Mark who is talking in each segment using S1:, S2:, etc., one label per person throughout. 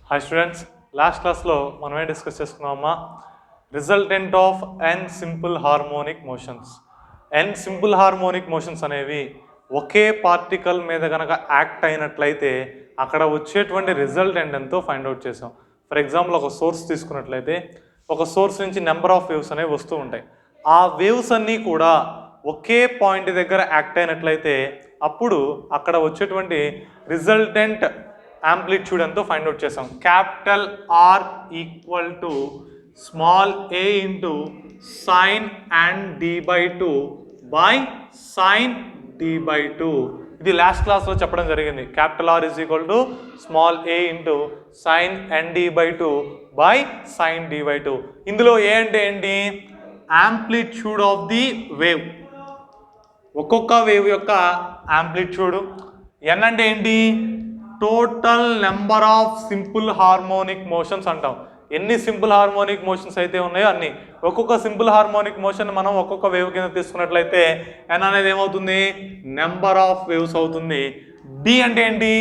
S1: Hi students, last క్లాస్లో మనం ఏం డిస్కస్ చేసుకున్నామమ్మా? Resultant of N simple harmonic motions. N simple harmonic motions అనేవి ఒకే పార్టికల్ మీద కనుక యాక్ట్ అయినట్లయితే అక్కడ వచ్చేటువంటి రిజల్టెంట్ ఎంతో ఫైండ్ అవుట్ చేసాం. ఫర్ ఎగ్జాంపుల్ ఒక సోర్స్ తీసుకున్నట్లయితే ఒక సోర్స్ నుంచి నెంబర్ ఆఫ్ వేవ్స్ అనేవి వస్తూ ఉంటాయి. ఆ వేవ్స్ అన్నీ కూడా ఒకే పాయింట్ దగ్గర యాక్ట్ అయినట్లయితే అప్పుడు అక్కడ వచ్చేటువంటి రిజల్టెంట్ యాంప్లిట్యూడ్ ఎంతో ఫైండ్ అవుట్ చేసాం. Capital R equal to small A into sine and d/2 by sine d/2. ఇది లాస్ట్ క్లాస్లో చెప్పడం జరిగింది. Capital R is equal to small A into sine and d/2 by sine d/2. ఇందులో A అంటే ఏంటి? Amplitude of the wave, ఒక్కొక్క wave యొక్క amplitude. N అంటే ఏంటి? Total number of simple harmonic motions అంటాం. ఎన్ని సింపుల్ హార్మోనిక్ మోషన్స్ అయితే ఉన్నాయో అన్ని. ఒక్కొక్క సింపుల్ హార్మోనిక్ మోషన్ మనం ఒక్కొక్క వేవ్ కింద తీసుకున్నట్లయితే ఎన్ అనేది ఏమవుతుంది? నెంబర్ ఆఫ్ వేవ్స్ అవుతుంది. డి అంటే ఏంటి?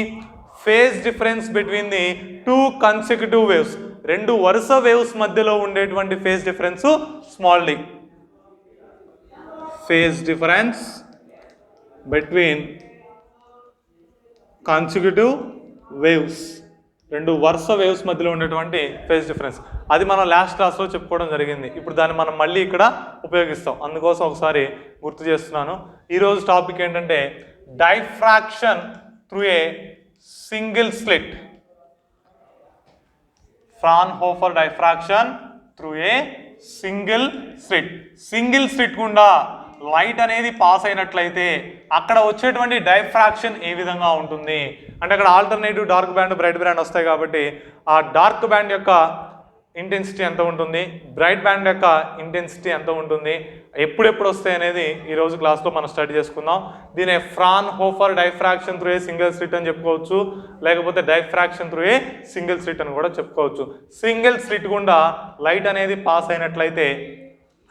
S1: Phase difference between the two consecutive waves. రెండు వరుస వేవ్స్ మధ్యలో ఉండేటువంటి phase difference small D. Phase difference between consecutive waves, రెండు వరుస వేవ్స్ మధ్యలో ఉండేటువంటి ఫేజ్ డిఫరెన్స్. అది మనం లాస్ట్ క్లాస్లో చెప్పుకోవడం జరిగింది. ఇప్పుడు దాన్ని మనం మళ్ళీ ఇక్కడ ఉపయోగిస్తాం. అందుకోసం ఒకసారి గుర్తు చేస్తున్నాను. ఈరోజు టాపిక్ ఏంటంటే diffraction through a single slit. Fraunhofer diffraction through a single slit. Single slit గుండా లైట్ అనేది పాస్ అయినట్లయితే అక్కడ వచ్చేటువంటి డైఫ్రాక్షన్ ఏ విధంగా ఉంటుంది అంటే, అక్కడ alternative dark band, bright band వస్తాయి కాబట్టి ఆ డార్క్ బ్యాండ్ యొక్క ఇంటెన్సిటీ ఎంత ఉంటుంది, బ్రైట్ బ్యాండ్ యొక్క ఇంటెన్సిటీ ఎంత ఉంటుంది, ఎప్పుడెప్పుడు వస్తాయి అనేది ఈరోజు క్లాస్లో మనం స్టడీ చేసుకుందాం. దీనే Fraunhofer diffraction through a single slit అని చెప్పుకోవచ్చు, లేకపోతే diffraction through a single slit అని కూడా చెప్పుకోవచ్చు. సింగిల్ స్లిట్ గుండా లైట్ అనేది పాస్ అయినట్లయితే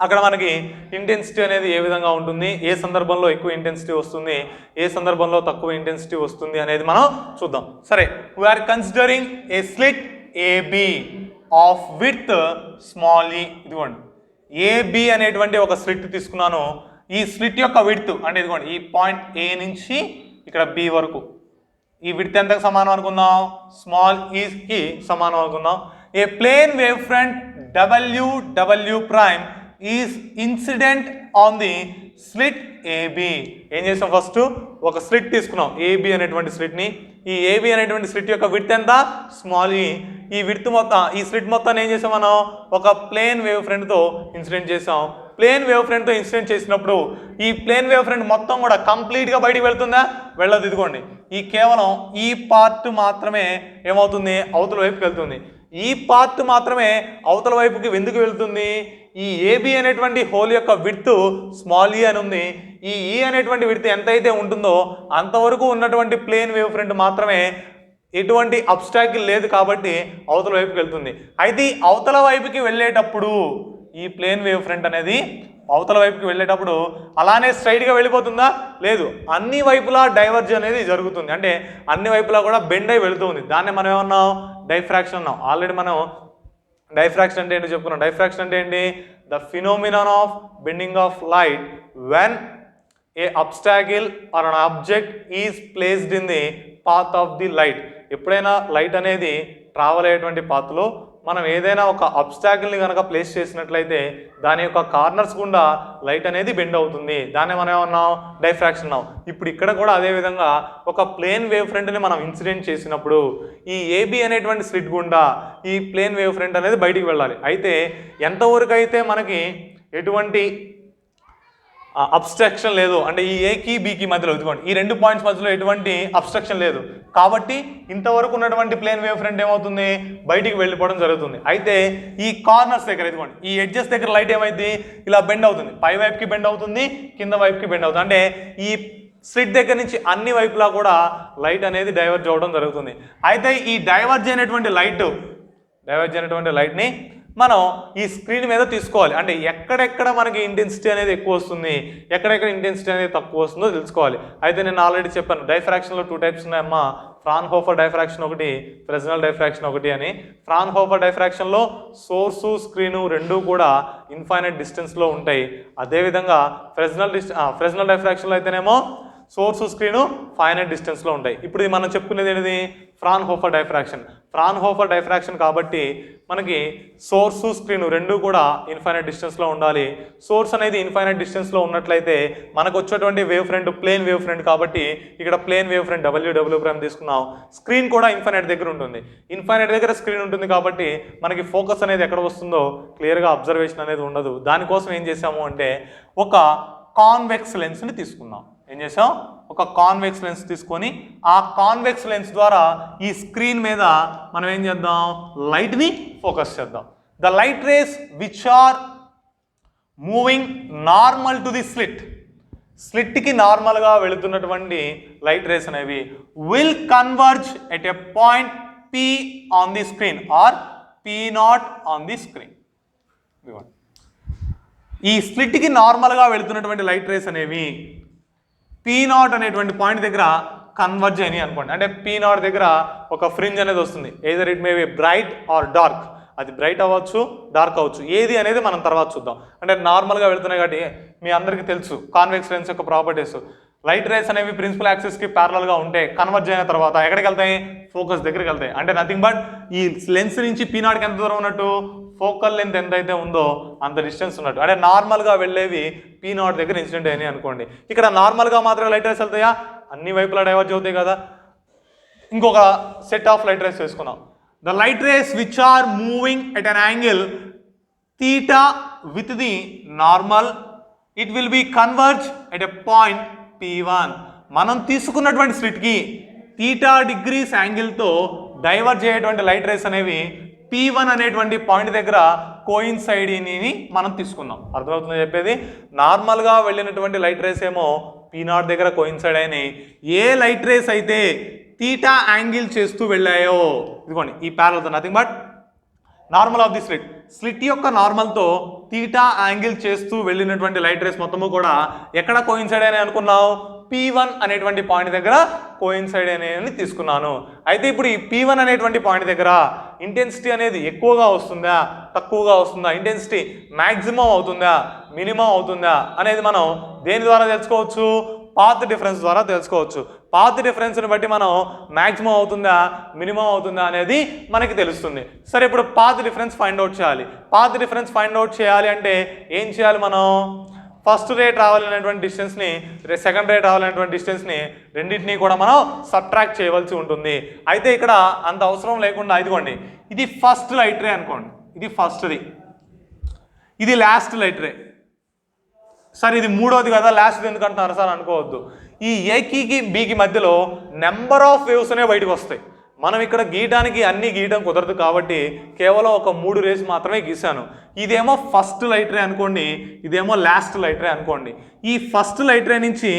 S1: అక్కడ మనకి ఇంటెన్సిటీ అనేది ఏ విధంగా ఉంటుంది, ఏ సందర్భంలో ఎక్కువ ఇంటెన్సిటీ వస్తుంది, ఏ సందర్భంలో తక్కువ ఇంటెన్సిటీ వస్తుంది అనేది మనం చూద్దాం. సరే, we are considering a slit AB of width small E. ఇదిగోండి, ఏబి అనేటువంటి ఒక స్లిట్ తీసుకున్నాను. ఈ స్లిట్ యొక్క విడ్త్ అంటే ఇదిగోండి, ఈ పాయింట్ ఏ నుంచి ఇక్కడ బి వరకు ఈ విడ్త్ ఎంతకు సమానం అనుకుందాం? స్మాల్ ఈకి సమానం అనుకుందాం. A plane wave front WW prime is incident on the slit AB. ఏం చేసాం? ఫస్ట్ ఒక స్లిట్ తీసుకున్నాం, ఏబి అనేటువంటి స్లిట్ని. ఈ ఏబి అనేటువంటి స్లిట్ యొక్క విడ్త్ ఎంత? స్మాల్ ఈ. ఈ విడ్త్ మొత్తం, ఈ స్లిట్ మొత్తాన్ని ఏం చేసాం మనం? ఒక ప్లేన్ వేవ్ ఫ్రంట్తో ఇన్సిడెంట్ చేసాం. ప్లేన్ వేవ్ ఫ్రంట్తో ఇన్సిడెంట్ చేసినప్పుడు ఈ ప్లేన్ వేవ్ ఫ్రంట్ మొత్తం కూడా కంప్లీట్గా బయటికి వెళ్తుందా? వెళ్ళదు. ఇదిగోండి, ఈ కేవలం ఈ పార్ట్ మాత్రమే ఏమవుతుంది? అవతల వైపుకి వెళ్తుంది. ఈ పార్ట్ మాత్రమే అవతల వైపుకి ఎందుకు వెళ్తుంది? ఈ ఏబి అనేటువంటి హోల్ యొక్క విడ్త్ స్మాల్ ఈ అని ఉంది. ఈ ఈ అనేటువంటి విడ్త్ ఎంతైతే ఉంటుందో అంతవరకు ఉన్నటువంటి ప్లేన్ వేవ్ ఫ్రంట్ మాత్రమే ఎటువంటి అబ్స్టాకిల్ లేదు కాబట్టి అవతల వైపుకి వెళ్తుంది. అయితే ఈ అవతల వైపుకి వెళ్ళేటప్పుడు ఈ ప్లేన్ వేవ్ ఫ్రంట్ అనేది అవతల వైపుకి వెళ్ళేటప్పుడు అలానే స్ట్రైట్గా వెళ్ళిపోతుందా? లేదు, అన్ని వైపులా డైవర్జ్ అనేది జరుగుతుంది. అంటే అన్ని వైపులా కూడా బెండ్ అయి వెళుతుంది. దాన్ని మనం ఏమన్నాం? డైఫ్రాక్షన్ అన్నాం. ఆల్రెడీ మనం డైఫ్రాక్షన్ అంటే ఏంటి చెప్పుకున్నాం. డైఫ్రాక్షన్ అంటే ఏంటి? The phenomenon of bending of light when a obstacle or an object is placed in the path of the light. ఎప్పుడైనా లైట్ అనేది ట్రావెల్ అయ్యేటువంటి పాత్లో మనం ఏదైనా ఒక అబ్స్టాకిల్ని కనుక ప్లేస్ చేసినట్లయితే దాని యొక్క కార్నర్స్ గుండా లైట్ అనేది బెండ్ అవుతుంది. దాన్ని మనం ఏమన్నాం? డైఫ్రాక్షన్ అన్నాం. ఇప్పుడు ఇక్కడ కూడా అదేవిధంగా ఒక ప్లేన్ వేవ్ ఫ్రంట్ని మనం ఇన్సిడెంట్ చేసినప్పుడు ఈ ఏబి అనేటువంటి స్లిట్ గుండా ఈ ప్లేన్ వేవ్ ఫ్రంట్ అనేది బయటికి వెళ్ళాలి. అయితే ఎంతవరకు అయితే మనకి ఎటువంటి అబ్స్ట్రక్షన్ లేదు, అంటే ఈ ఏకి బికి మధ్యలో ఇదిగోండి ఈ రెండు పాయింట్స్ మధ్యలో ఎటువంటి అబ్స్ట్రక్షన్ లేదు కాబట్టి ఇంతవరకు ఉన్నటువంటి ప్లేన్ వేవ్ ఫ్రంట్ ఏమవుతుంది? బయటికి వెళ్ళిపోవడం జరుగుతుంది. అయితే ఈ కార్నర్స్ దగ్గర ఇదిగోండి ఈ ఎడ్జెస్ దగ్గర లైట్ ఏమైంది? ఇలా బెండ్ అవుతుంది. పై వైపుకి బెండ్ అవుతుంది, కింద వైపుకి బెండ్ అవుతుంది. అంటే ఈ స్లిట్ దగ్గర నుంచి అన్ని వైపులా కూడా లైట్ అనేది డైవర్జ్ అవ్వడం జరుగుతుంది. అయితే ఈ డైవర్జ్ అయినటువంటి లైట్ని మనం ఈ స్క్రీన్ మీద తీసుకోవాలి. అంటే ఎక్కడెక్కడ మనకి ఇంటెన్సిటీ అనేది ఎక్కువ వస్తుంది, ఎక్కడెక్కడ ఇంటెన్సిటీ అనేది తక్కువ వస్తుందో తెలుసుకోవాలి. అయితే నేను ఆల్రెడీ చెప్పాను, డైఫ్రాక్షన్లో 2 టైప్స్ ఉన్నాయమ్మా. ఫ్రాన్హోఫర్ డైఫ్రాక్షన్ ఒకటి, ఫ్రెస్నెల్ డైఫ్రాక్షన్ ఒకటి అని. ఫ్రాన్హోఫర్ డైఫ్రాక్షన్లో సోర్సు స్క్రీను రెండూ కూడా ఇన్ఫైనైట్ డిస్టెన్స్లో ఉంటాయి. అదేవిధంగా ఫ్రెస్నెల్ డైఫ్రాక్షన్లో అయితేనేమో సోర్సు స్క్రీను ఫైనైట్ డిస్టెన్స్లో ఉంటాయి. ఇప్పుడు ఇది మనం చెప్పుకునేది ఏంటిది? Fraunhofer diffraction. ఫ్రాన్హోఫర్ డైఫ్రాక్షన్ కాబట్టి మనకి సోర్సు స్క్రీను రెండూ కూడా ఇన్ఫైనైట్ డిస్టెన్స్లో ఉండాలి. సోర్స్ అనేది ఇన్ఫైనైట్ డిస్టెన్స్లో ఉన్నట్లయితే మనకు వచ్చేటువంటి wave front plane wave front కాబట్టి ఇక్కడ ప్లేన్ వేవ్ ఫ్రంట్ WW' తీసుకున్నాం. స్క్రీన్ కూడా ఇన్ఫైనైట్ దగ్గర ఉంటుంది. ఇన్ఫైనైట్ దగ్గర స్క్రీన్ ఉంటుంది కాబట్టి మనకి ఫోకస్ అనేది ఎక్కడ వస్తుందో క్లియర్గా అబ్జర్వేషన్ అనేది ఉండదు. దానికోసం ఏం చేసాము అంటే ఒక కాన్వెక్స్ లెన్స్ని తీసుకున్నాం. ఏం చేసాం? ఒక కాన్వెక్స్ లెన్స్ తీసుకొని ఆ కాన్వెక్స్ లెన్స్ ద్వారా ఈ స్క్రీన్ మీద మనం ఏం చేద్దాం? లైట్ని ఫోకస్ చేద్దాం. The light rays which are moving normal to the స్లిట్కి నార్మల్గా వెళుతున్నటువంటి లైట్ రేస్ అనేవి will converge at a point P on the screen or P0 on the screen. ఈ స్లిట్కి నార్మల్గా వెళుతున్నటువంటి లైట్ రేస్ అనేవి P0 అనేటువంటి పాయింట్ దగ్గర కన్వర్జ్ అని అనుకోండి. అంటే P0 దగ్గర ఒక ఫ్రింజ్ అనేది వస్తుంది. Either it may be bright or dark. అది బ్రైట్ అవ్వచ్చు, డార్క్ అవ్వచ్చు. ఏది అనేది మనం తర్వాత చూద్దాం. అంటే నార్మల్గా వెళ్తున్నాయి కాబట్టి మీ అందరికీ తెలుసు కాన్వెక్స్ లెన్స్ యొక్క ప్రాపర్టీస్. లైట్ రేస్ అనేవి ప్రిన్సిపల్ యాక్సిస్కి ప్యారలల్గా ఉంటే కన్వర్జ్ అయిన తర్వాత ఎక్కడికి వెళ్తాయి? ఫోకస్ దగ్గరికి వెళ్తాయి. అంటే నథింగ్ బట్ ఈ లెన్స్ నుంచి P0కి ఎంత దూరం ఉన్నట్టు? ఫోకల్ లెంత్ ఎంతైతే ఉందో అంత డిస్టెన్స్ ఉన్నట్టు. అంటే నార్మల్గా వెళ్ళేవి P0 దగ్గర ఇన్సిడెంట్ అయినాయి అనుకోండి. ఇక్కడ నార్మల్గా మాత్రమే లైట్ రేస్ వెళ్తాయా? అన్ని వైపులా డైవర్జ్ అవుతాయి కదా. ఇంకొక సెట్ ఆఫ్ లైట్ రేస్ వేసుకున్నాం. The light rays which are moving at an angle theta with the normal it will be converge at a point P1. మనం తీసుకున్నటువంటి స్లిట్కి θ డిగ్రీస్ యాంగిల్తో డైవర్జ్ అయ్యేటువంటి లైట్ రేస్ అనేవి P1 అనేటువంటి point దగ్గర coincide అని మనం తీసుకుందాం. అర్థమవుతుందో చెప్పేది? నార్మల్గా వెళ్ళినటువంటి లైట్ రేస్ ఏమో P0 దగ్గర కోయిన్సైడ్ అయినాయి. ఏ లైట్ రేస్ అయితే θ యాంగిల్ చేస్తూ వెళ్ళాయో ఇదిగోండి ఈ parallel nothing but normal off the slit యొక్క నార్మల్తో θ యాంగిల్ చేస్తూ వెళ్ళినటువంటి లైట్ రేస్ మొత్తము కూడా ఎక్కడ కోయిన్సైడ్ అయినాయి అనుకున్నావు? P1 అనేటువంటి పాయింట్ దగ్గర కోయిన్సైడ్ అని తీసుకున్నాను. అయితే ఇప్పుడు ఈ P1 అనేటువంటి పాయింట్ దగ్గర ఇంటెన్సిటీ అనేది ఎక్కువగా వస్తుందా, తక్కువగా వస్తుందా, ఇంటెన్సిటీ మ్యాక్సిమం అవుతుందా, మినిమం అవుతుందా అనేది మనం దేని ద్వారా తెలుసుకోవచ్చు? పాత్ డిఫరెన్స్ ద్వారా తెలుసుకోవచ్చు. పాత్ డిఫరెన్స్ని బట్టి మనం మ్యాక్సిమం అవుతుందా, మినిమం అవుతుందా అనేది మనకి తెలుస్తుంది. సరే, ఇప్పుడు పాత్ డిఫరెన్స్ ఫైండ్ అవుట్ చేయాలి. పాత్ డిఫరెన్స్ ఫైండ్ అవుట్ చేయాలి అంటే ఏం చేయాలి? మనం ఫస్ట్ రే ట్రావెల్ అయినటువంటి డిస్టెన్స్ని, సెకండ్ రే ట్రావెల్ అయినటువంటి డిస్టెన్స్ని రెండింటినీ కూడా మనం సబ్ట్రాక్ట్ చేయవలసి ఉంటుంది. అయితే ఇక్కడ అంత అవసరం లేకుండా ఇదిగోండి, ఇది ఫస్ట్ లైట్ రే అనుకోండి, ఇది ఫస్ట్ది, ఇది లాస్ట్ లైట్ రే. సార్ ఇది మూడోది కదా, లాస్ట్ది ఎందుకు అంటున్నారు సార్ అనుకోవద్దు. ఈ ఏకి బికి మధ్యలో నెంబర్ ఆఫ్ వేవ్స్ అనేవి బయటకు వస్తాయి. మనం ఇక్కడ గీయడానికి అన్ని గీయడం కుదరదు కాబట్టి కేవలం ఒక 3 రేస్ మాత్రమే గీసాను. ఇదేమో ఫస్ట్ లైట్ రే అనుకోండి, ఇదేమో లాస్ట్ లైట్ రే అనుకోండి. ఈ ఫస్ట్ లైట్ రే నుంచి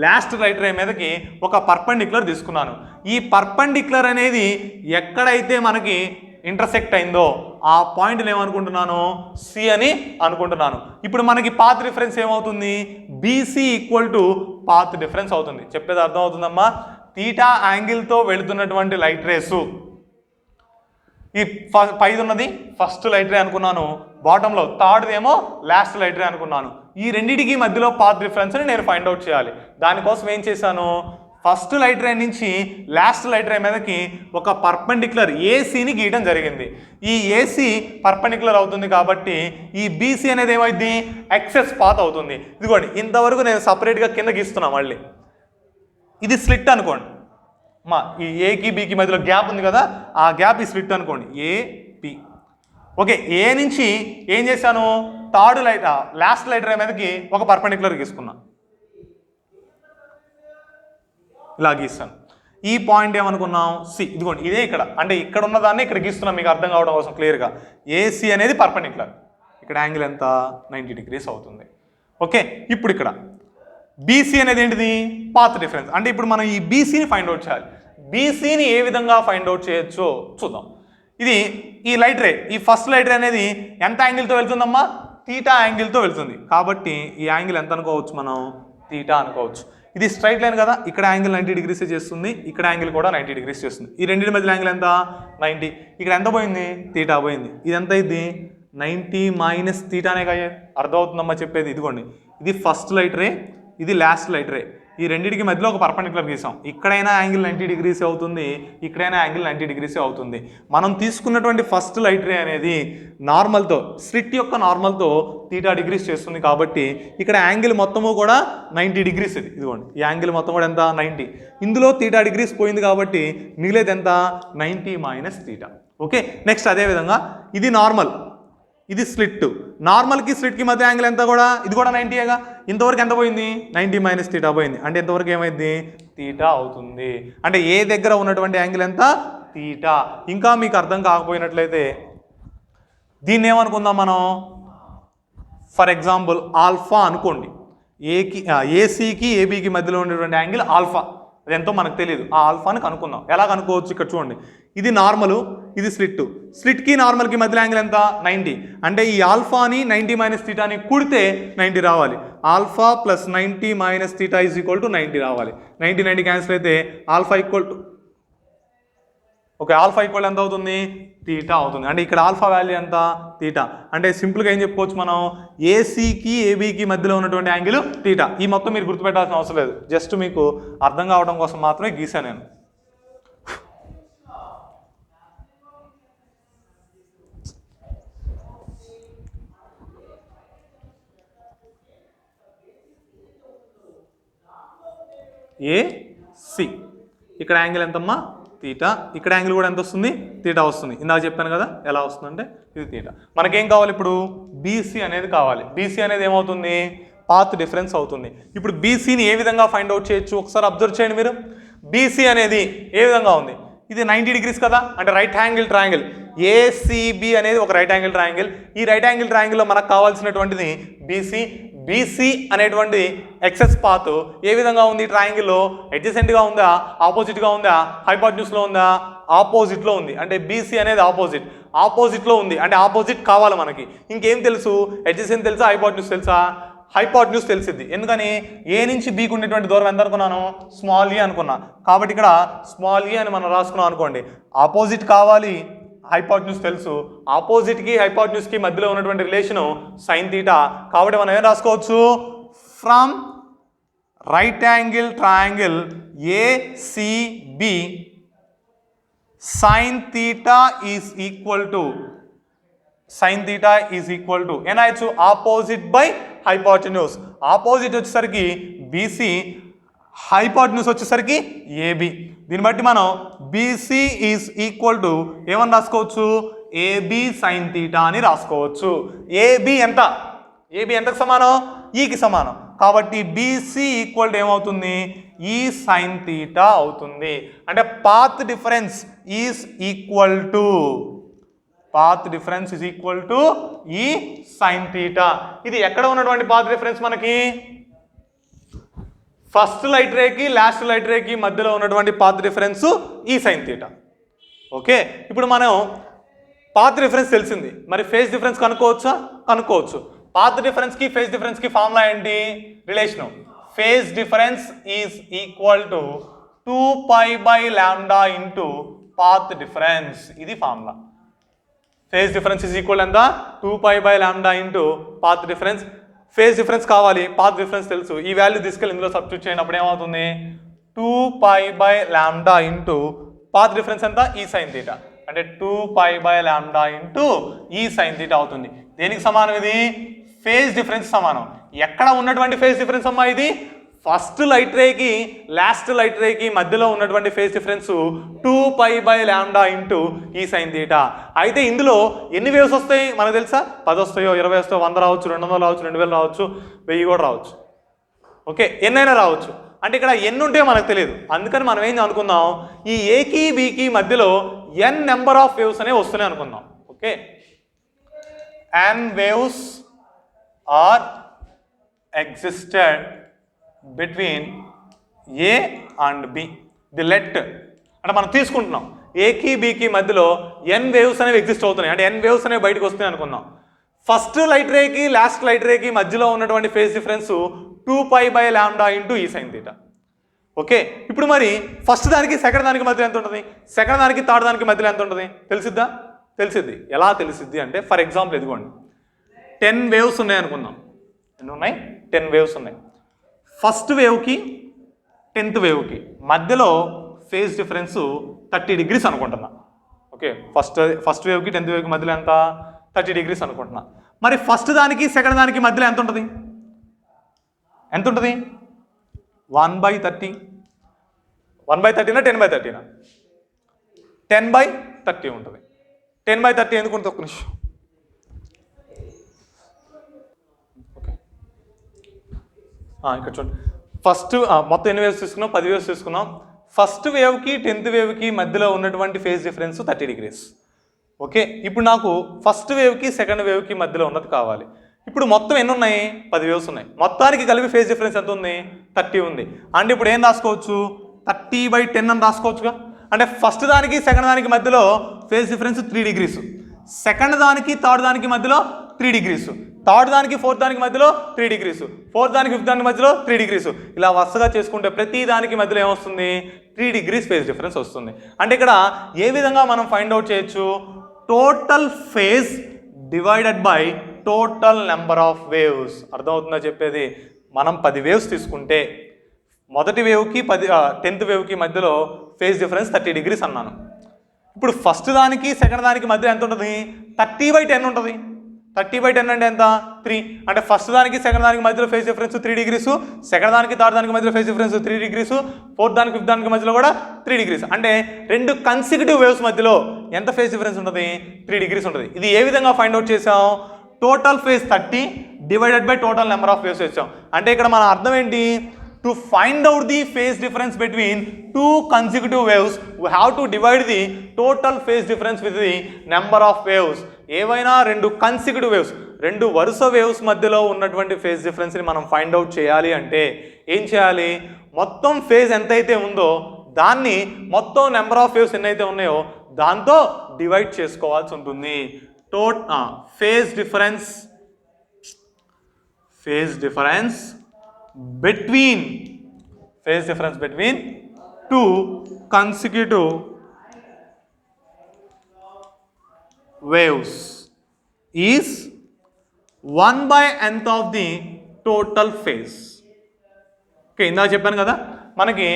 S1: లాస్ట్ లైట్ రే మీదకి ఒక పర్పెండిక్యులర్ తీసుకున్నాను. ఈ పర్పెండిక్యులర్ అనేది ఎక్కడైతే మనకి ఇంటర్సెక్ట్ అయిందో ఆ పాయింట్ని ఏమనుకుంటున్నాను? సి అని అనుకుంటున్నాను. ఇప్పుడు మనకి పాత్ డిఫరెన్స్ ఏమవుతుంది? BC equal to path difference అవుతుంది. చెప్పేది అర్థం అవుతుందమ్మా? θ యాంగిల్తో వెళుతున్నటువంటి లైట్ రేసు, ఈ పైది ఉన్నది ఫస్ట్ లైట్ రే అనుకున్నాను, బాటంలో థర్డ్ ఏమో లాస్ట్ లైట్ రే అనుకున్నాను. ఈ రెండింటికి మధ్యలో పాత్ డిఫరెన్స్ని నేను ఫైండ్ అవుట్ చేయాలి. దానికోసం ఏం చేశాను? ఫస్ట్ లైట్ రే నుంచి లాస్ట్ లైట్ రే మీదకి ఒక పర్పెండిక్యులర్ ఏసీని గీయడం జరిగింది. ఈ ఏసీ పర్పెండిక్యులర్ అవుతుంది కాబట్టి ఈ బీసీ అనేది ఏమైంది? ఎక్సెస్ పాత్ అవుతుంది. ఇదిగోండి, ఇంతవరకు నేను సపరేట్గా కింద గీస్తున్నా. మళ్ళీ ఇది స్లిట్ అనుకోండి మా, ఈ ఏకి బికి మధ్యలో గ్యాప్ ఉంది కదా, ఆ గ్యాప్ ఈ స్లిట్ అనుకోండి, ఏపి. ఓకే, ఏ నుంచి ఏం చేశాను? Third light last light ray మీదకి ఒక పర్పెండిక్యులర్ గీసుకున్నా, ఇలా గీస్తాను. ఈ పాయింట్ ఏమనుకున్నాం? సి. ఇదిగోండి, ఇదే ఇక్కడ, అంటే ఇక్కడ ఉన్నదాన్ని ఇక్కడ గీస్తున్నాం మీకు అర్థం కావడం కోసం క్లియర్గా. ఏసీ అనేది పర్పెండిక్యులర్, ఇక్కడ యాంగిల్ ఎంత? 90 డిగ్రీస్ అవుతుంది. ఓకే, ఇప్పుడు ఇక్కడ బీసీ అనేది ఏంటిది? Path difference. అంటే ఇప్పుడు మనం ఈ బీసీని ఫైండ్ అవుట్ చేయాలి. బీసీని ఏ విధంగా ఫైండ్ అవుట్ చేయొచ్చో చూద్దాం. ఇది ఈ లైట్ రే, ఈ ఫస్ట్ లైట్ రే అనేది ఎంత యాంగిల్తో వెళ్తుందమ్మా? θ యాంగిల్తో వెళ్తుంది. కాబట్టి ఈ యాంగిల్ ఎంత అనుకోవచ్చు మనం? θ అనుకోవచ్చు. ఇది స్ట్రైట్ లైన్ కదా, ఇక్కడ యాంగిల్ 90 డిగ్రీస్ చేస్తుంది, ఇక్కడ యాంగిల్ కూడా 90 డిగ్రీస్ చేస్తుంది. ఈ రెండింటి మధ్య యాంగిల్ ఎంత 90. ఇక్కడ ఎంత పోయింది తీటా పోయింది. ఇది ఎంత అయింది 90 మైనస్ తీటానే కదా. అర్థమవుతుందమ్మా చెప్పేది? ఇదిగోండి ఇది ఫస్ట్ లైట్ రే, ఇది లాస్ట్ లైట్ రే. ఈ రెండింటికి మధ్యలో ఒక పర్పెండిక్యులర్ గీసాం. ఇక్కడైనా యాంగిల్ 90 డిగ్రీస్ అవుతుంది, ఇక్కడైనా యాంగిల్ 90 డిగ్రీస్ అవుతుంది. మనం తీసుకున్నటువంటి ఫస్ట్ లైట్ రే అనేది నార్మల్తో, స్లిట్ యొక్క నార్మల్తో తీటా డిగ్రీస్ చేస్తుంది. కాబట్టి ఇక్కడ యాంగిల్ మొత్తము కూడా 90 డిగ్రీస్. ఇదిగోండి ఈ యాంగిల్ మొత్తం కూడా ఎంత 90. ఇందులో తీటా డిగ్రీస్ పోయింది కాబట్టి మిగిలేది ఎంత 90 మైనస్ తీటా. ఓకే, నెక్స్ట్ అదేవిధంగా ఇది నార్మల్, ఇది స్లిట్. నార్మల్కి స్లిట్కి మధ్య యాంగిల్ ఎంత కూడా, ఇది కూడా 90గా. ఇంతవరకు ఎంత పోయింది 90 మైనస్ తీటా పోయింది. అంటే ఇంతవరకు ఏమైంది తీటా అవుతుంది. అంటే ఏ దగ్గర ఉన్నటువంటి యాంగిల్ ఎంత తీటా. ఇంకా మీకు అర్థం కాకపోయినట్లయితే దీన్ని ఏమనుకుందాం మనం, ఫర్ ఎగ్జాంపుల్ ఆల్ఫా అనుకోండి. ఏసీకి ఏబీకి మధ్యలో ఉండేటువంటి యాంగిల్ ఆల్ఫా. అది ఎంతో మనకు తెలియదు. ఆ ఆల్ఫాని కనుక్కుందాం. ఎలా కనుక్కోవచ్చు? ఇక్కడ చూడండి, ఇది నార్మల్, ఇది స్లిట్. స్లిట్కి నార్మల్కి మధ్య యాంగిల్ ఎంత 90. అంటే ఈ ఆల్ఫాని 90 మైనస్ తీటాని కూడితే 90 రావాలి. Alpha plus 90 minus theta is equal to 90 రావాలి. 90 క్యాన్సిల్ అయితే alpha equal to alpha equal ఎంత అవుతుంది తీటా అవుతుంది. అంటే ఇక్కడ ఆల్ఫా వాల్యూ ఎంత తీటా. అంటే సింపుల్గా ఏం చెప్పుకోవచ్చు మనం, ఏసీకి ఏబీకి మధ్యలో ఉన్నటువంటి యాంగిల్ తీటా. ఈ మొత్తం మీరు గుర్తుపెట్టాల్సిన అవసరం లేదు, జస్ట్ మీకు అర్థం కావడం కోసం మాత్రమే గీసాను నేను. ఏసి ఇక్కడ యాంగిల్ ఎంతమ్మా తీటా. ఇక్కడ యాంగిల్ కూడా ఎంత వస్తుంది తీటా వస్తుంది. ఇందాక చెప్పాను కదా ఎలా వస్తుందంటే ఇది తీటా. మనకేం కావాలి ఇప్పుడు బీసీ అనేది కావాలి. బీసీ అనేది ఏమవుతుంది పాత్ డిఫరెన్స్ అవుతుంది. ఇప్పుడు బీసీని ఏ విధంగా ఫైండ్ అవుట్ చేయొచ్చు ఒకసారి అబ్జర్వ్ చేయండి మీరు. బీసీ అనేది ఏ విధంగా ఉంది, ఇది 90 డిగ్రీస్ కదా, అంటే రైట్ యాంగిల్ ట్రయాంగిల్. ఏసీబీ అనేది ఒక రైట్ యాంగిల్ ట్రయాంగిల్. ఈ రైట్ యాంగిల్ ట్రయాంగిల్లో మనకు కావాల్సినటువంటిది బీసీ. బీసీ అనేటువంటి ఎక్సెస్ పాత్ ఏ విధంగా ఉంది ట్రయాంగిల్లో, అడ్జసెంట్గా ఉందా, ఆపోజిట్గా ఉందా, హైపోటెన్యూస్లో ఉందా, ఆపోజిట్లో ఉంది. అంటే బీసీ అనేది ఆపోజిట్లో ఉంది. అంటే ఆపోజిట్ కావాలి మనకి. ఇంకేం తెలుసు, అడ్జసెంట్ తెలుసా, హైపోటెన్యూస్ తెలుసా? హైపోటెన్యూస్ తెలిసింది. ఎందుకని ఏ నుంచి బీకి ఉండేటువంటి దూరం ఎంత అనుకున్నాను స్మాల్ ఈ అనుకున్నా. కాబట్టి ఇక్కడ స్మాల్ ఈ అని మనం రాసుకున్నాం అనుకోండి. ఆపోజిట్ కావాలి, హైపోటెన్యూస్ తెలుసు. ఆపోజిట్కి హైపోటెన్యూస్కి మధ్యలో ఉన్నటువంటి రిలేషను సైన్ తీటా. కాబట్టి మనం ఏం రాసుకోవచ్చు, from right angle triangle ACB sine theta is equal to ఏనాయచ్చు ఆపోజిట్ బై హైపోటెన్యూస్. ఆపోజిట్ వచ్చేసరికి బీసీ, హైపోటెన్యూస్ వచ్చేసరికి ఏబి. దీన్ని బట్టి మనం బీసీ ఈజ్ ఈక్వల్ టు ఏమని రాసుకోవచ్చు ఏబి సైన్ తీటా అని రాసుకోవచ్చు. ఏబి ఎంతకు సమానం ఈకి సమానం. కాబట్టి బీసీ ఈక్వల్ టు ఏమవుతుంది ఈ సైన్ తీటా అవుతుంది. అంటే path difference is equal to e sine theta. ఇది ఎక్కడ ఉన్నటువంటి పాత్ డిఫరెన్స్ మనకి ఫస్ట్ లైట్ రేకి లాస్ట్ లైట్ రేకి మధ్యలో ఉన్నటువంటి path difference e sine theta. Okay, ఇప్పుడు మనం పాత్ డిఫరెన్స్ తెలిసింది, మరి ఫేజ్ డిఫరెన్స్ కనుక్కోవచ్చు. పాత్ డిఫరెన్స్కి ఫేజ్ డిఫరెన్స్కి ఫార్ములా ఏంటి, relation phase difference is equal to 2π/λ into path difference. ఇది formula. Phase difference is equal ఎంత 2π/λ into path difference. Phase difference కావాలి, పాత్ డిఫరెన్స్ తెలుసు. ఈ వాల్యూ తీసుకెళ్ళి ఇందులో సబ్స్టిట్యూట్ చేయనప్పుడు ఏమవుతుంది 2π/λ ఇంటూ పాత్ డిఫరెన్స్ ఎంత ఈ సైన్ తీటా. అంటే 2π/λ ఇంటూ ఈ సైన్ తీటా అవుతుంది. దేనికి సమానం ఇది ఫేజ్ డిఫరెన్స్ సమానం. ఎక్కడ ఉన్నటువంటి ఫేజ్ డిఫరెన్స్ అమ్మా ఇది ఫస్ట్ లైట్ రేకి లాస్ట్ లైట్ రేకి మధ్యలో ఉన్నటువంటి phase difference 2π/λ into e sine theta. అయితే ఇందులో ఎన్ని వేవ్స్ వస్తాయి మనకు తెలుసా, 10 వస్తాయో 20 వస్తాయో 100 రావచ్చు, 200 రావచ్చు, 2000 రావచ్చు, 1000 కూడా రావచ్చు. ఓకే, ఎన్నైనా రావచ్చు. అంటే ఇక్కడ ఎన్ని ఉంటే మనకు తెలియదు. అందుకని మనం ఏం అనుకుందాం, ఈ ఏకి బికి మధ్యలో n నెంబర్ ఆఫ్ వేవ్స్ అనేవి వస్తున్నాయి అనుకుందాం. Okay, n waves are existed between A and B. The let అంటే మనం తీసుకుంటున్నాం ఏకి బికి మధ్యలో n వేవ్స్ అనేవి ఎగ్జిస్ట్ అవుతున్నాయి. అంటే n వేవ్స్ అనేవి బయటకు వస్తున్నాయి అనుకుందాం. ఫస్ట్ లైట్ రేకి లాస్ట్ లైట్ రేకి మధ్యలో ఉన్నటువంటి phase difference 2π/λ into e sine theta. Okay, ఇప్పుడు మరి ఫస్ట్ దానికి సెకండ్ దానికి మధ్యలో ఎంత ఉంటుంది, సెకండ్ దానికి థర్డ్ దానికి మధ్యలో ఎంత ఉంటుంది తెలిసిద్దా? తెలిసిద్ది. ఎలా తెలిసిద్ది అంటే ఫర్ ఎగ్జాంపుల్ ఇదిగోండి 10 వేవ్స్ ఉన్నాయి అనుకుందాం. ఎన్ని ఉన్నాయి? 10 వేవ్స్ ఉన్నాయి. ఫస్ట్ వేవ్కి 10th వేవ్కి మధ్యలో ఫేజ్ డిఫరెన్స్ 30 degrees అనుకుంటున్నా. ఓకే, ఫస్ట్ వేవ్కి 10th వేవ్కి మధ్యలో ఎంత? 30 degrees అనుకుంటున్నా. మరి ఫస్ట్ దానికి సెకండ్ దానికి మధ్యలో ఎంత ఉంటుంది? ఎంత ఉంటుంది? 1/30. 1/30నా 10/30నా? 10/30 ఉంటుంది. 10/30 ఎందుకు ఉంటుంది? ఒక్క నిమిషం. ఓకే, ఇక్కడ చూడండి. ఫస్ట్ మొత్తం ఎన్ని వేవ్స్ తీసుకున్నాం? 10 వేవ్స్ తీసుకున్నాం. ఫస్ట్ వేవ్కి 10th వేవ్కి మధ్యలో ఉన్నటువంటి ఫేజ్ డిఫరెన్స్ 30 degrees. ఓకే, ఇప్పుడు నాకు ఫస్ట్ వేవ్కి సెకండ్ వేవ్కి మధ్యలో ఉన్నది కావాలి. ఇప్పుడు మొత్తం ఎన్ని ఉన్నాయి? 10 వేవ్స్ ఉన్నాయి. మొత్తానికి కలిపి ఫేజ్ డిఫరెన్స్ ఎంత ఉంది? 30 ఉంది. అంటే ఇప్పుడు ఏం రాసుకోవచ్చు? 30/10 అని రాసుకోవచ్చుగా. అంటే ఫస్ట్ దానికి సెకండ్ దానికి మధ్యలో ఫేజ్ డిఫరెన్స్ 3 degrees, సెకండ్ దానికి థర్డ్ దానికి మధ్యలో 3 degrees, థర్డ్ దానికి ఫోర్త్ దానికి మధ్యలో 3 degrees, ఫోర్త్ దానికి ఫిఫ్త్ దానికి మధ్యలో 3 degrees. ఇలా వరుసగా చేసుకుంటే ప్రతి దానికి మధ్యలో ఏమొస్తుంది? 3 degrees ఫేజ్ డిఫరెన్స్ వస్తుంది. అంటే ఇక్కడ ఏ విధంగా మనం ఫైండ్ అవుట్ చేయొచ్చు? Total phase divided by total number of waves. అర్థమవుతుందా చెప్పేది? మనం 10 వేవ్స్ తీసుకుంటే మొదటి వేవ్కి 10th వేవ్కి మధ్యలో ఫేజ్ డిఫరెన్స్ 30 degrees అన్నాను. ఇప్పుడు ఫస్ట్ దానికి సెకండ్ దానికి మధ్య ఎంత ఉంటుంది? 30/10 ఉంటుంది. 30/10 అంటే ఎంత? 3. అంటే ఫస్ట్ దానికి సెకండ్ దానికి మధ్యలో ఫేజ్ డిఫరెన్స్ 3 degrees, సెకండ్ దానికి థర్డ్ దానికి మధ్యలో ఫేజ్ డిఫరెన్స్ 3 degrees, ఫోర్త్ దానికి ఫిఫ్త్ దానికి మధ్యలో కూడా 3 degrees. అంటే రెండు కన్సిక్యూటివ్ వేవ్స్ మధ్యలో ఎంత ఫేజ్ డిఫరెన్స్ ఉంటుంది? 3 degrees ఉంటుంది. ఇది ఏ విధంగా ఫైండ్ అవుట్ చేసాం? Total phase 30 divided by total number of waves వచ్చాం. అంటే ఇక్కడ మన అర్థం ఏంటి? To find out the phase difference between two consecutive waves, we have to divide the total phase difference with the number of waves. ఏవైనా రెండు consecutive waves, రెండు వరుస వేవ్స్ మధ్యలో ఉన్నటువంటి ఫేజ్ డిఫరెన్స్ని మనం ఫైండ్ అవుట్ చేయాలి అంటే ఏం చేయాలి? మొత్తం ఫేజ్ ఎంతైతే ఉందో దాన్ని మొత్తం నెంబర్ ఆఫ్ వేవ్స్ ఎన్నైతే ఉన్నాయో దాంతో డివైడ్ చేసుకోవాల్సి ఉంటుంది. Phase difference between two consecutive waves is 1/nth of the total phase. Okay, ఇందాక చెప్పాను కదా మనకి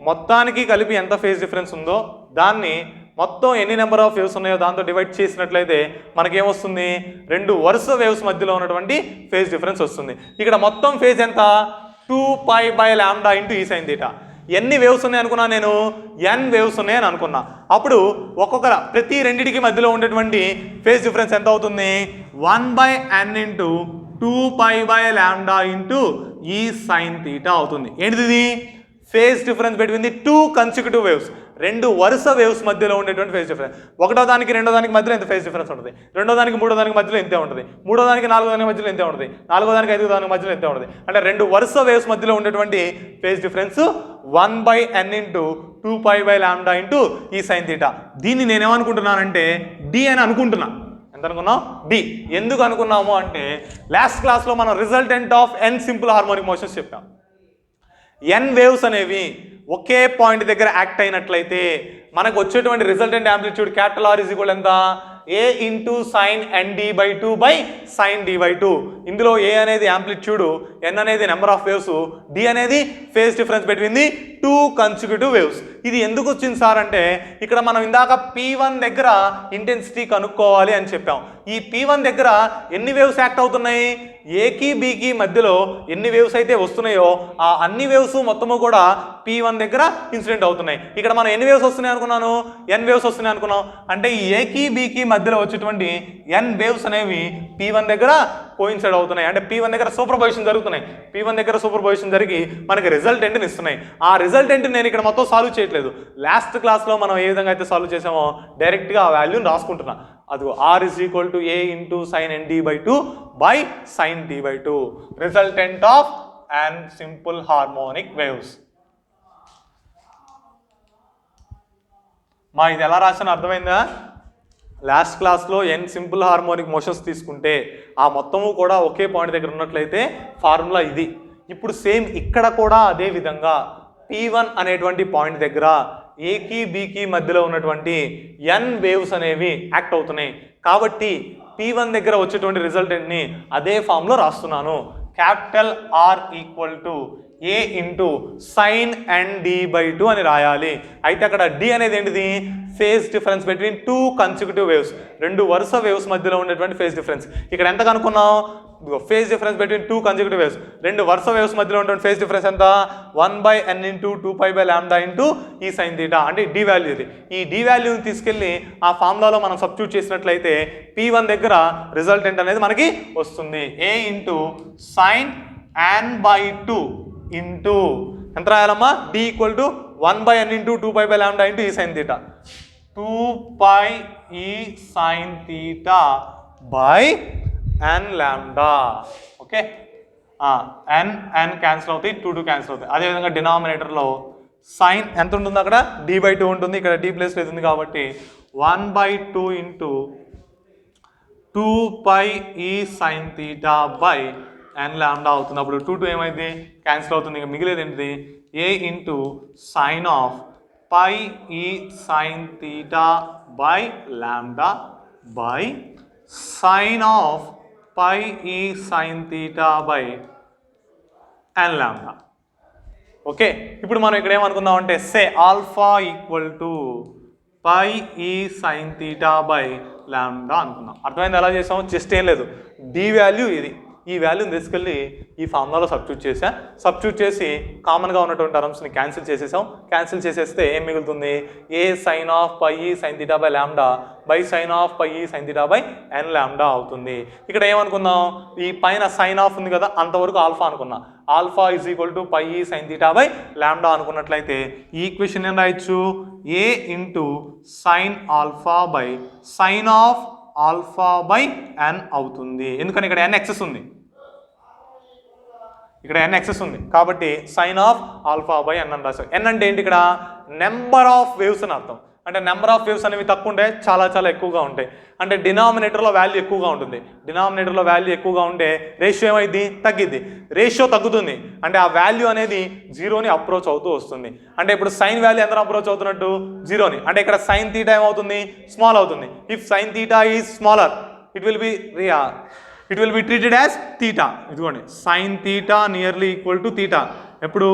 S1: మొత్తానికి కలిపి ఎంత ఫేజ్ డిఫరెన్స్ ఉందో దాన్ని మొత్తం ఎన్ని నెంబర్ ఆఫ్ వేవ్స్ ఉన్నాయో దాంతో డివైడ్ చేసినట్లయితే మనకేమొస్తుంది? రెండు వరుస వేవ్స్ మధ్యలో ఉన్నటువంటి ఫేజ్ డిఫరెన్స్ వస్తుంది. ఇక్కడ మొత్తం ఫేజ్ ఎంత? 2π/λ ఇంటూ ఈ సైన్ థీటా. ఎన్ని వేవ్స్ ఉన్నాయి అనుకున్నా నేను? n వేవ్స్ ఉన్నాయని అనుకున్నా. అప్పుడు ప్రతి రెండిటికి మధ్యలో ఉండేటువంటి ఫేజ్ డిఫరెన్స్ ఎంత అవుతుంది? 1/n into 2π/λ into e sine theta అవుతుంది. ఏంటిది? Phase difference between the two consecutive waves, రెండు వరుస వేవ్స్ మధ్యలో ఉండేటువంటి ఫేజ్ డిఫరెన్స్. ఒకటో దానికి రెండో దానికి మధ్యలో ఎంత ఫేజ్ డిఫరెన్స్ ఉంటుంది? రెండో దానికి మూడో దానికి మధ్యలో ఇంతే ఉంటుంది. మూడో దానికి నాలుగో దానికి మధ్యలో ఇంతే ఉంటుంది. నాలుగో దానికి ఐదో దానికి మధ్యలో ఇంతే ఉంటుంది. అంటే రెండు వరుస వేవ్స్ మధ్యలో ఉండేటువంటి phase difference 1/n into 2π/λ into e sine theta. దీన్ని నేనేమనుకుంటున్నానంటే డి అని అనుకుంటున్నా. ఎంత అనుకున్నాం? డి. ఎందుకు అనుకున్నాము అంటే లాస్ట్ క్లాస్లో మనం resultant of n simple harmonic motions చెప్పాం. n వేవ్స్ అనేవి ఒకే పాయింట్ దగ్గర యాక్ట్ అయినట్లయితే మనకు వచ్చేటువంటి resultant amplitude capital R is equal ఎంత? a into sign ND/2 by sine D/2. ఇందులో a అనేది యాంప్లిట్యూడ్, n అనేది నెంబర్ ఆఫ్ వేవ్స్, d అనేది phase difference between the two consecutive waves. ఇది ఎందుకు వచ్చింది సార్ అంటే ఇక్కడ మనం ఇందాక P1 దగ్గర ఇంటెన్సిటీ కనుక్కోవాలి అని చెప్పాం. ఈ P1 దగ్గర ఎన్ని వేవ్స్ యాక్ట్ అవుతున్నాయి? ఏకి బికి మధ్యలో ఎన్ని వేవ్స్ అయితే వస్తున్నాయో ఆ అన్ని వేవ్స్ మొత్తము కూడా P1 దగ్గర ఇన్సిడెంట్ అవుతున్నాయి. ఇక్కడ మనం ఎన్ని వేవ్స్ వస్తున్నాయి అనుకున్నాను? n వేవ్స్ వస్తున్నాయి అనుకున్నాం. అంటే ఈ ఏకి బికి మధ్యలో వచ్చేటువంటి n వేవ్స్ అనేవి P1 దగ్గర కోయిన్సైడ్ అవుతున్నాయి. అంటే P1 దగ్గర సూపర్పొజిషన్ జరుగుతున్నాయి. P1 దగ్గర సూపర్పొజిషన్ జరిగి మనకి రిజల్టెంట్ని ఇస్తున్నాయి. ఆ రిజల్టెంట్ నేను ఇక్కడ మొత్తం సాల్వ్ చేయట్లేదు. లాస్ట్ క్లాస్లో మనం ఏ విధంగా అయితే సాల్వ్ చేసామో డైరెక్ట్గా ఆ వాల్యూని రాసుకుంటున్నా. అదిగో R is equal to a into sign ND/2 by sine D/2, resultant of n simple harmonic waves. మా ఇది ఎలా రాసానో అర్థమైందా? లాస్ట్ క్లాస్లో n సింపుల్ హార్మోనిక్ మోషన్స్ తీసుకుంటే ఆ మొత్తము కూడా ఒకే పాయింట్ దగ్గర ఉన్నట్లయితే ఫార్ములా ఇది. ఇప్పుడు సేమ్ ఇక్కడ కూడా అదే విధంగా P1 అనేటువంటి పాయింట్ దగ్గర ఏకి బికి మధ్యలో ఉన్నటువంటి n వేవ్స్ అనేవి యాక్ట్ అవుతున్నాయి. కాబట్టి P1 దగ్గర వచ్చేటువంటి రిజల్టెంట్ని అదే ఫామ్లో రాస్తున్నాను. Capital R equal to A into sine and D/2 అని రాయాలి. అయితే అక్కడ D అనేది ఏంటిది? Phase difference between 2 consecutive waves, 2 వరుస వేవ్స్ మధ్యలో ఉండేటువంటి ఫేజ్ డిఫరెన్స్. ఇక్కడ ఎంత కనుక్కున్నాం? Phase difference between 2 consecutive waves, 2 వరుస వేవ్స్ మధ్యలో ఉన్నటువంటి ఫేజ్ డిఫరెన్స్ ఎంత? 1/n into 2π/λ into e sine theta, అంటే D వాల్యూ ఇది. ఈ D వాల్యూని తీసుకెళ్ళి ఆ ఫార్ములాలో మనం సబ్స్టిట్యూట్ చేసినట్లయితే P1 దగ్గర రిజల్టెంట్ అనేది మనకి వస్తుంది. A into sign n/2 into ఎంత రాయాలమ్మా? D equal to 1/n into 2π/λ into e sine theta, 2π e sine theta by n lambda. Okay, n cancel అవుతాయి, 2 క్యాన్సిల్ అవుతాయి. అదేవిధంగా డినామినేటర్లో సైన్ ఎంత ఉంటుంది? అక్కడ D/2 ఉంటుంది, ఇక్కడ D ప్లేస్ ఉంది కాబట్టి 1/2 into 2π e sine theta by n lambda అవుతుంది. అప్పుడు 2 ఏమైంది? క్యాన్సిల్ అవుతుంది. ఇంకా మిగిలేదు ఏంటిది? A into sine of pi e sine theta by lambda by sine of pi e sine theta by n lambda. Okay, ఇప్పుడు మనం ఇక్కడ ఏమనుకుందాం అంటే say alpha equal to pi e sine theta by lambda అనుకున్నాం. అర్థమైంది? ఎలా చేసాము? Just ఏం లేదు, D వాల్యూ ఇది, ఈ వాల్యూని తీసుకెళ్ళి ఈ ఫార్ములాలో సబ్స్టిట్యూట్ చేసి కామన్గా ఉన్నటువంటి టర్మ్స్ని క్యాన్సిల్ చేసేసాం. క్యాన్సిల్ చేసేస్తే ఏం మిగులుతుంది? A sine of pi sine theta by lambda by sine of pi sine theta by n lambda అవుతుంది. ఇక్కడ ఏమనుకుందాం? ఈ పైన సైన్ ఆఫ్ ఉంది కదా, అంతవరకు ఆల్ఫా అనుకున్నా. Alpha is equal to pi sine theta by lambda అనుకున్నట్లయితే ఈ ఈక్వేషన్ ఏం రాయొచ్చు? A into sine alpha by sine of alpha by n అవుతుంది. ఎందుకని ఇక్కడ n ఎక్సెస్ ఉంది, ఇక్కడ n ఎక్సెస్ ఉంది కాబట్టి sine of alpha by n అని రాశారు. n అంటే ఏంటి? ఇక్కడ నెంబర్ ఆఫ్ వేవ్స్ అని అర్థం. అంటే నెంబర్ ఆఫ్ వేవ్స్ అనేవి తక్కువ ఉంటాయి, చాలా ఎక్కువగా ఉంటాయి. అంటే డినామినేటర్లో వాల్యూ ఎక్కువగా ఉంటుంది. డినామినేటర్లో వాల్యూ ఎక్కువగా ఉంటే రేషియో ఏమైంది? తగ్గిద్ది. రేషియో తగ్గుతుంది అంటే ఆ వాల్యూ అనేది 0ని అప్రోచ్ అవుతూ వస్తుంది. అంటే ఇప్పుడు సైన్ వాల్యూ ఎంత అప్రోచ్ అవుతున్నట్టు? 0ని. అంటే ఇక్కడ సైన్ తీటా ఏమవుతుంది? స్మాల్ అవుతుంది. If sine theta is smaller it will be treated as theta. ఇదిగోండి, sine theta nearly equal to theta. ఎప్పుడు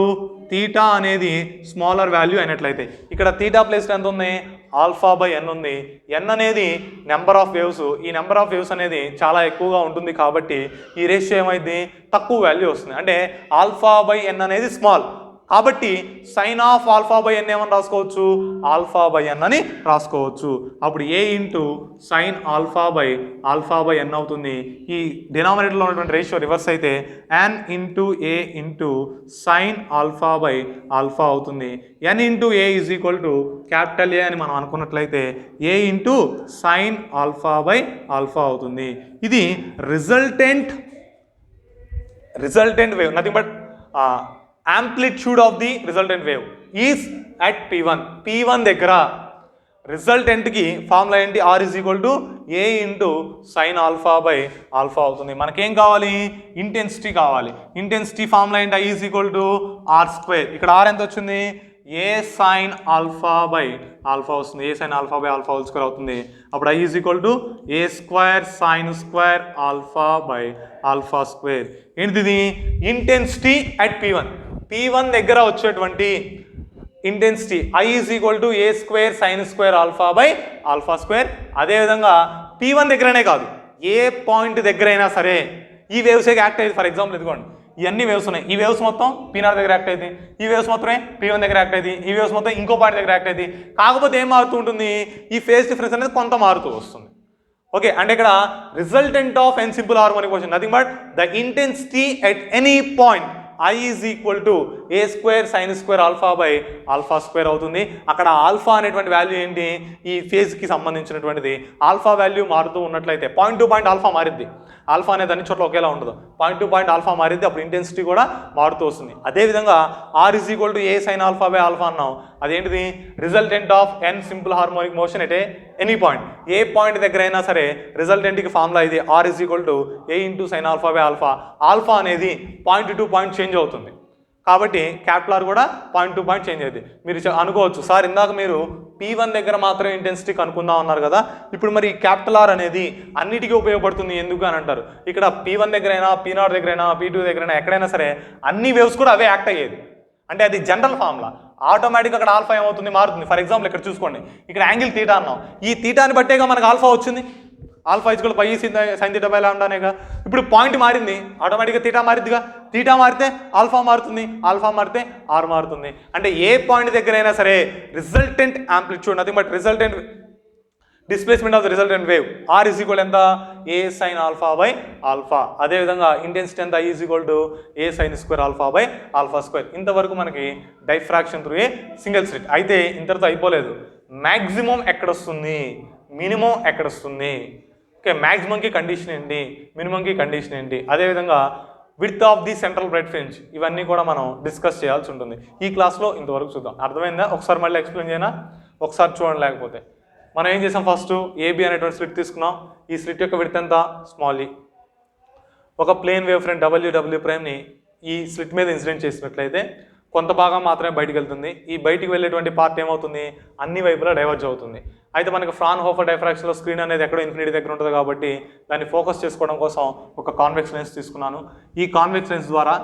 S1: తీటా అనేది స్మాలర్ వాల్యూ అయినట్లయితే ఇక్కడ తీటా ప్లేస్ ఎంత ఉంది? ఆల్ఫా బై n ఉంది. n అనేది నెంబర్ ఆఫ్ వేవ్స్, ఈ నెంబర్ ఆఫ్ వేవ్స్ అనేది చాలా ఎక్కువగా ఉంటుంది కాబట్టి ఈ రేషియో ఏమైంది? తక్కువ వాల్యూ వస్తుంది. అంటే ఆల్ఫా బై n అనేది స్మాల్ కాబట్టి sine of alpha by n ఏమని రాసుకోవచ్చు? ఆల్ఫా బై n అని రాసుకోవచ్చు. అప్పుడు A into sine alpha by n అవుతుంది. ఈ డినామినేటర్లో ఉన్నటువంటి రేషియో రివర్స్ అయితే n into A into sine alpha by alpha అవుతుంది. n into A is equal to capital A అని మనం అనుకున్నట్లయితే A into sine alpha by alpha అవుతుంది. ఇది resultant wave, nothing but amplitude of the resultant wave is at P1 దగ్గర resultant కి formula ఏంటి? R is equal to A into sine alpha by alpha అవుతుంది. మనకేం కావాలి? ఇంటెన్సిటీ కావాలి. Intensity formula ఏంటి? I is equal to R². ఇక్కడ R ఎంత వచ్చింది? A sine alpha by alpha వస్తుంది. A sine alpha by alpha whole square అవుతుంది. అప్పుడు I is equal to A² sine square alpha by alpha square. ఏంటిది? Intensity at P1 దగ్గర వచ్చేటువంటి intensity I is equal to A² sine square alpha by alpha square. అదేవిధంగా P1 దగ్గరనే కాదు, ఏ point దగ్గరైనా సరే ఈ వేవ్సే యాక్ట్ అయ్యేది. ఫర్ ఎగ్జాంపుల్ ఇదిగోండి, ఇవన్నీ వేవ్స్ ఉన్నాయి. ఈ వేవ్స్ మొత్తం P0 దగ్గర యాక్ట్ అయింది, ఈ వేవ్స్ మొత్తమే P1 దగ్గర యాక్ట్ అయింది, ఈ వేవ్స్ మొత్తం ఇంకో పాయింట్ దగ్గర యాక్ట్ అయింది. కాకపోతే ఏం మారుతూ ఉంటుంది? ఈ ఫేజ్ డిఫరెన్స్ అనేది కొంత మారుతూ వస్తుంది. ఓకే, అంటే ఇక్కడ resultant of n simple harmonic motion nothing but the intensity at any point I is equal to A² sine square alpha by alpha square అవుతుంది. అక్కడ ఆల్ఫా అనేటువంటి వాల్యూ ఏంటి? ఈ ఫేజ్కి సంబంధించినటువంటిది. ఆల్ఫా వాల్యూ మారుతూ ఉన్నట్లయితే పాయింట్ టు పాయింట్ ఆల్ఫా మారిద్ది. Alpha అనేది అన్ని చోట్ల ఒకేలా ఉండదు. పాయింట్ టు పాయింట్ ఆల్ఫా మారింది, అప్పుడు ఇంటెన్సిటీ కూడా మారుతూ వస్తుంది. అదేవిధంగా R is equal to A sine alpha by alpha అన్నాం. అదేంటిది? Resultant of N simple harmonic motion at any point. ఏ పాయింట్ దగ్గర అయినా సరే రిజల్టెంట్కి ఫార్ములా ఇది R is equal to A into sine alpha by alpha. Alpha అనేది point to point change అవుతుంది కాబట్టి క్యాపిటల్ ఆర్ కూడా పాయింట్ టు పాయింట్ చేంజ్ అవుతుంది. మీరు అనుకోవచ్చు, సార్ ఇందాక మీరు P1 దగ్గర మాత్రమే ఇంటెన్సిటీ కనుక్కుందాం అన్నారు కదా, ఇప్పుడు మరి క్యాపిటల్ ఆర్ అనేది అన్నిటికీ ఉపయోగపడుతుంది ఎందుకు అని అంటారు. ఇక్కడ P1 దగ్గరైనా, P0 దగ్గరైనా, P2 దగ్గరైనా ఎక్కడైనా సరే అన్ని వేవ్స్ కూడా అవే యాక్ట్ అయ్యేది. అంటే అది జనరల్ ఫార్ములా. ఆటోమేటిక్గా అక్కడ ఆల్ఫా ఏమవుతుంది? మారుతుంది. ఫర్ ఎగ్జాంపుల్ ఇక్కడ చూసుకోండి, ఇక్కడ యాంగిల్ తీటా అన్నాం. ఈ తీటాని బట్టేగా మనకు ఆల్ఫా వచ్చింది. Alpha is equal pi sine theta by లాంబ్డానేగా. ఇప్పుడు పాయింట్ మారింది, ఆటోమేటిక్గా తీటా మారిద్దిగా. తీటా మారితే ఆల్ఫా మారుతుంది, ఆల్ఫా మారితే ఆర్ మారుతుంది. అంటే ఏ పాయింట్ దగ్గర అయినా సరే resultant amplitude nothing but resultant displacement of the resultant wave R is equal ఎంత? A sine alpha by alpha. అదేవిధంగా ఇంటెన్సిటీ ఎంత? Is equal to A sine square alpha by alpha square. ఇంతవరకు మనకి diffraction through a single slit. అయితే ఇంతటితో అయిపోలేదు. Maximum ఎక్కడొస్తుంది, minimum ఎక్కడొస్తుంది? ఓకే, మ్యాక్సిమంకి కండిషన్ ఏంటి, మినిమంకి కండిషన్ ఏంటి, అదేవిధంగా width of the central bright fringe, ఇవన్నీ కూడా మనం డిస్కస్ చేయాల్సి ఉంటుంది. ఈ క్లాస్లో ఇంతవరకు చూద్దాం. అర్థమైందా? ఒకసారి మళ్ళీ ఎక్స్ప్లెయిన్ చేయనా? ఒకసారి చూడండి. లేకపోతే మనం ఏం చేసాం, ఫస్ట్ ఏబి అనేటువంటి స్లిట్ తీసుకున్నాం. ఈ స్లిట్ యొక్క విడ్త్ ఎంత? స్మాల్ ఈ. ఒక ప్లేన్ వేవ్ ఫ్రంట్ డబ్ల్యూ ప్రైమ్ని ఈ స్లిట్ మీద ఇన్సిడెంట్ చేసినట్లయితే కొంత భాగం మాత్రమే బయటికి వెళ్తుంది. ఈ బయటికి వెళ్ళేటువంటి పార్ట్ ఏమవుతుంది? అన్ని వైపులా డైవర్జ్ అవుతుంది. అయితే మనకి ఫ్రాన్హోఫర్ డైఫ్రాక్షన్లో స్క్రీన్ అనేది ఎక్కడో ఇన్ఫినిటీ దగ్గర ఉంటుంది కాబట్టి దాన్ని ఫోకస్ చేసుకోవడం కోసం ఒక కాన్వెక్స్ లెన్స్ తీసుకున్నాను. ఈ కాన్వెక్స్ లెన్స్ ద్వారా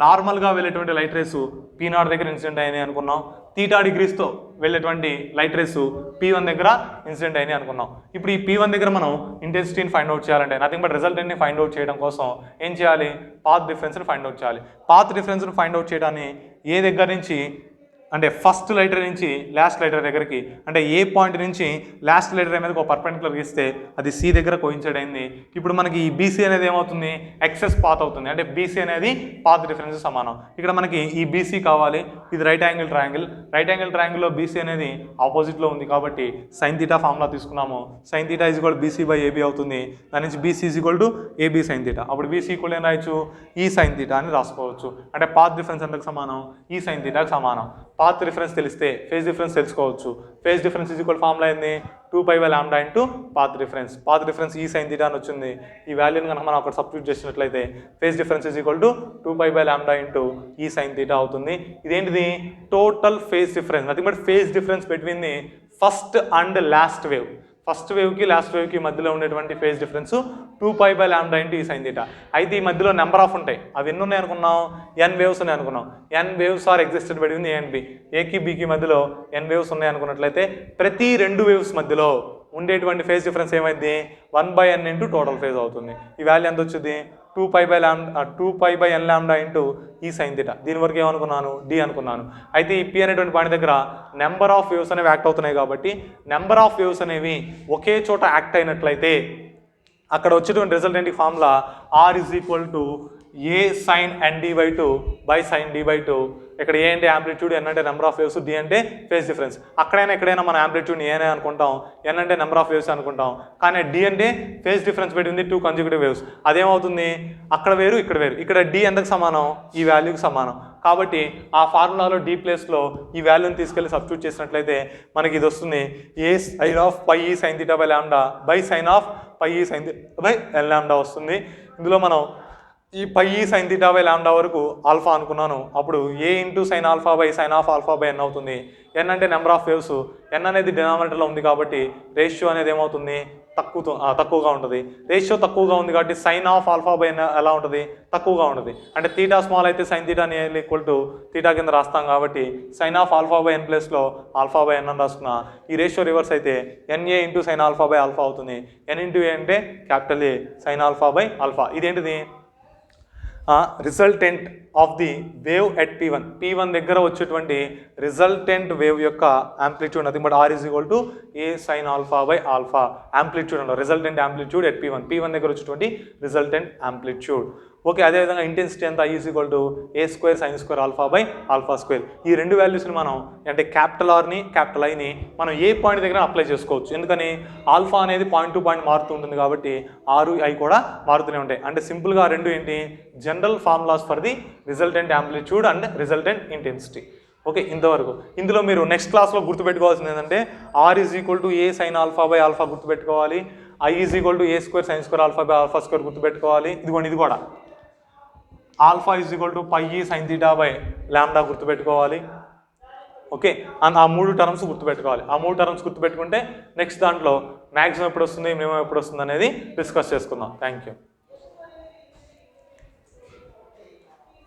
S1: నార్మల్గా వెళ్ళేటువంటి లైట్ రేసు P0 దగ్గర ఇన్సిడెంట్ అయినాయి అనుకున్నాం. తీటా డిగ్రీస్తో వెళ్ళేటువంటి లైట్ రేసు P1 దగ్గర ఇన్సిడెంట్ అయినాయి అనుకున్నాం. ఇప్పుడు ఈ P1 దగ్గర మనం ఇంటెన్సిటీని ఫైండ్ అవుట్ చేయాలంటే నథింగ్ బట్ రిజల్టెంట్ని ఫైండ్ అవుట్ చేయడం కోసం ఏం చేయాలి? పాత్ డిఫరెన్స్ని ఫైండ్ అవుట్ చేయాలి. పాత్ డిఫరెన్స్ని ఫైండ్ అవుట్ చేయడాన్ని ఏ దగ్గర నుంచి అంటే ఫస్ట్ లైటర్ నుంచి లాస్ట్ లైటర్ దగ్గరికి, అంటే ఏ పాయింట్ నుంచి లాస్ట్ లైటర్ మీదకి ఒక పర్పెండిక్యులర్ గీస్తే అది సి దగ్గర కోయిన్సైడ్ అయింది. ఇప్పుడు మనకి ఈ బీసీ అనేది ఏమవుతుంది? ఎక్సెస్ పాత్ అవుతుంది. అంటే బీసీ అనేది పాత్ డిఫరెన్స్ సమానం. ఇక్కడ మనకి ఈ బీసీ కావాలి. ఇది right angle triangle. Right angle ట్రయాంగిల్లో బీసీ అనేది ఆపోజిట్లో ఉంది కాబట్టి సైన్ తీటా ఫార్ములా తీసుకున్నాము. Sine theta is equal BC by AB అవుతుంది. దాని నుంచి BC is equal to AB sine theta. అప్పుడు బీసీ ఈక్వల్ ఏం రాయొచ్చు? ఈ సైన్ తీటా అని రాసుకోవచ్చు. అంటే పాత్ డిఫరెన్స్ ఎంతకు సమానం? ఈ సైన్ తీటాకి సమానం. పాత్ డిఫరెన్స్ తెలిస్తే ఫేజ్ డిఫరెన్స్ తెలుసుకోవచ్చు. Phase difference is equal formula ఏంది? 2π/λ into path difference. Path difference e sine theta అని వచ్చింది. ఈ వాల్యూని కనుక మనం అక్కడ సబ్స్టిట్యూట్ చేసినట్లయితే phase difference is equal to 2π/λ into e sine theta అవుతుంది. ఇదేంటిది? Total phase difference. Nothing but phase difference between the first and last wave. First వేవ్కి లాస్ట్ వేవ్కి మధ్యలో ఉండేటువంటి phase difference 2π/λ into e sine theta. అయితే ఈ మధ్యలో నెంబర్ ఆఫ్ ఉంటాయి. అవి ఎన్ని ఉన్నాయి అనుకున్నాం? n వేవ్స్ ఉన్నాయి అనుకున్నాం. n waves are existed between A and B. ఏకి బికి మధ్యలో n వేవ్స్ ఉన్నాయి అనుకున్నట్లయితే ప్రతి రెండు వేవ్స్ మధ్యలో ఉండేటువంటి ఫేజ్ డిఫరెన్స్ ఏమైంది? 1/n ఇంటూ టోటల్ ఫేజ్ అవుతుంది. ఈ వాల్యూ ఎంత వచ్చింది? 2π/n into e sine theta. దీని వరకు ఏమనుకున్నాను? డి అనుకున్నాను. అయితే ఈ పి అనేటువంటి పాయింట్ దగ్గర నెంబర్ ఆఫ్ వేవ్స్ అనేవి యాక్ట్ అవుతున్నాయి కాబట్టి నెంబర్ ఆఫ్ వేవ్స్ అనేవి ఒకే చోట యాక్ట్ అయినట్లయితే అక్కడ వచ్చేటువంటి resultant formula R is equal to A sine ND/2 by sine D/2. ఇక్కడ ఏ అంటే యాంప్లిట్యూడ్, ఎన్ అంటే నెంబర్ ఆఫ్ వేవ్స్, డి అంటే ఫేజ్ డిఫరెన్స్. అక్కడైనా ఎక్కడైనా మన యాంప్లిట్యూడ్ ఏనే అనుకుంటాం, ఎన్ అంటే నెంబర్ ఆఫ్ వేవ్స్ అనుకుంటాం. కానీ డి అంటే ఫేజ్ డిఫరెన్స్ పెట్టింది 2 కన్సిక్యూటివ్ వేవ్స్. అదేమవుతుంది? అక్కడ వేరు, ఇక్కడ వేరు. ఇక్కడ డి ఎంతకు సమానం? ఈ వాల్యూకి సమానం. కాబట్టి ఆ ఫార్ములాలో డి ప్లేస్లో ఈ వాల్యూని తీసుకెళ్ళి సబ్స్టిట్యూట్ చేసినట్లయితే మనకి ఇది వస్తుంది. A sine of π sine theta by lambda by sine of π sine theta by L lambda వస్తుంది. ఇందులో మనం ఈ π సైన్ తీటా బై లాండా వరకు ఆల్ఫా అనుకున్నాను. అప్పుడు A into sine alpha by sine of alpha by N అవుతుంది. ఎన్ అంటే నెంబర్ ఆఫ్ వేవ్స్, ఎన్ అనేది డినామినేటర్లో ఉంది కాబట్టి రేషియో అనేది ఏమవుతుంది? తక్కువగా ఉంటుంది. రేషియో తక్కువగా ఉంది కాబట్టి సైన్ ఆఫ్ ఆల్ఫా బై ఎన్ ఎలా ఉంటుంది? తక్కువగా ఉంటుంది. అంటే తీటా స్మాల్ అయితే sine theta equal to theta కింద రాస్తాం కాబట్టి సైన్ ఆఫ్ ఆల్ఫా బై ఎన్ ప్లేస్లో ఆల్ఫా బై ఎన్ అని రాసుకున్నా. ఈ రేషియో రివర్స్ అయితే NA into sine alpha by alpha అవుతుంది. ఎన్ ఇంటూ ఏ అంటే capital A sine alpha by alpha. ఇదేంటిది? Resultant of the wave at P1 దగ్గర వచ్చేటువంటి రిజల్టెంట్ వేవ్ యొక్క amplitude nothing but R is equal to A sine alpha by alpha. Amplitude అన్న resultant amplitude at P1 దగ్గర వచ్చేటువంటి resultant amplitude. Okay, అదేవిధంగా intensity ఎంత I is equal to A square sine square alpha by alpha square. ఈ రెండు వాల్యూస్ని మనం అంటే క్యాపిటల్ ఆర్ని క్యాపిటల్ ఐని మనం ఏ పాయింట్ దగ్గర అప్లై చేసుకోవచ్చు. ఎందుకని ఆల్ఫా అనేది పాయింట్ టు పాయింట్ మారుతూ ఉంటుంది కాబట్టి ఆరు ఐ కూడా మారుతూనే ఉంటాయి. అంటే సింపుల్గా రెండు ఏంటి general formulas for the resultant amplitude and resultant intensity. Okay, ఇంతవరకు. ఇందులో మీరు నెక్స్ట్ క్లాస్లో గుర్తుపెట్టుకోవాల్సింది ఏంటంటే R is equal to A sine alpha by alpha గుర్తుపెట్టుకోవాలి. I is equal to A square sine square alpha by alpha square గుర్తుపెట్టుకోవాలి. ఇదిగోండి ఇది కూడా alpha is equal to pi sine theta by lambda గుర్తుపెట్టుకోవాలి. Okay, and ఆ మూడు terms గుర్తుపెట్టుకోవాలి. ఆ మూడు టర్మ్స్ గుర్తుపెట్టుకుంటే నెక్స్ట్ దాంట్లో మ్యాక్సిమం ఎప్పుడు వస్తుంది, మినిమం ఎప్పుడు వస్తుంది అనేది డిస్కస్ చేసుకుందాం. Thank you.